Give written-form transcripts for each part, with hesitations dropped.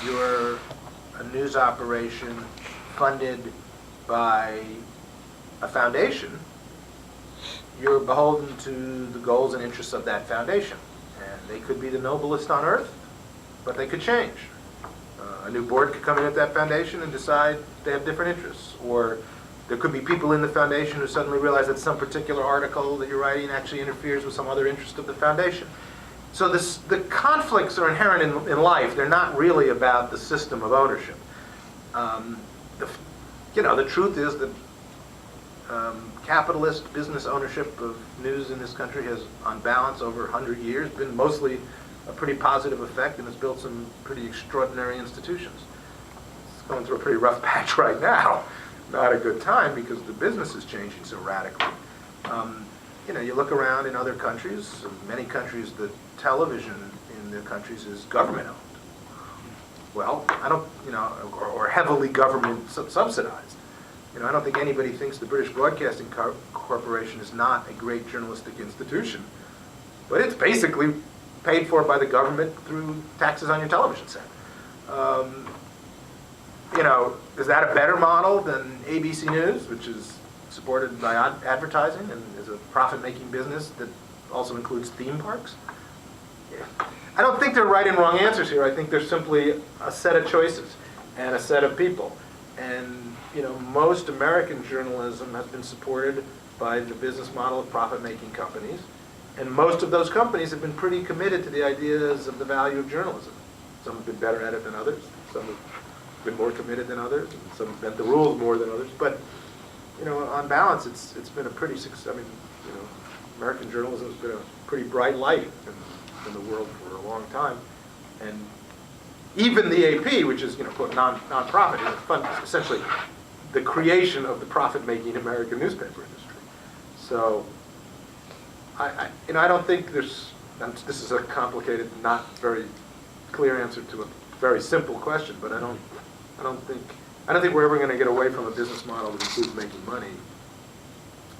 you're a news operation funded by a foundation, you're beholden to the goals and interests of that foundation. And they could be the noblest on earth, but they could change. A new board could come in at that foundation and decide they have different interests. Or there could be people in the foundation who suddenly realize that some particular article that you're writing actually interferes with some other interest of the foundation. So the conflicts are inherent in life. They're not really about the system of ownership. The truth is that capitalist business ownership of news in this country has, on balance, over 100 years, been mostly a pretty positive effect and has built some pretty extraordinary institutions. It's going through a pretty rough patch right now. Not a good time because the business is changing so radically. You look around in other countries, many countries, the television in the countries is government owned. Well, I don't, or heavily government subsidized. I don't think anybody thinks the British Broadcasting Corporation is not a great journalistic institution, but it's basically paid for by the government through taxes on your television set. Is that a better model than ABC News, which is supported by advertising and is a profit-making business that also includes theme parks? Yeah. I don't think there are right and wrong answers here. I think there's simply a set of choices and a set of people. And most American journalism has been supported by the business model of profit-making companies. And most of those companies have been pretty committed to the ideas of the value of journalism. Some have been better at it than others. Some have been more committed than others. And some have bent the rules more than others. But, on balance, it's been a pretty success. American journalism has been a pretty bright light in the world for a long time. And even the AP, which is, quote, non-profit, is essentially the creation of the profit-making American newspaper industry. So, I don't think this is a complicated, not very clear answer to a very simple question, but I don't think we're ever going to get away from a business model that includes making money.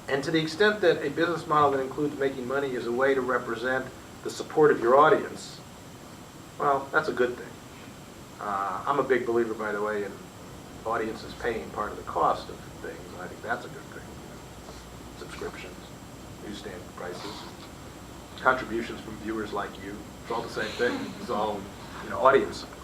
And to the extent that a business model that includes making money is a way to represent the support of your audience, well, that's a good thing. I'm a big believer, by the way, in audiences paying part of the cost of things, and I think that's a good thing. Subscriptions, newsstand prices, contributions from viewers like you. It's all the same thing. It's all, audience support.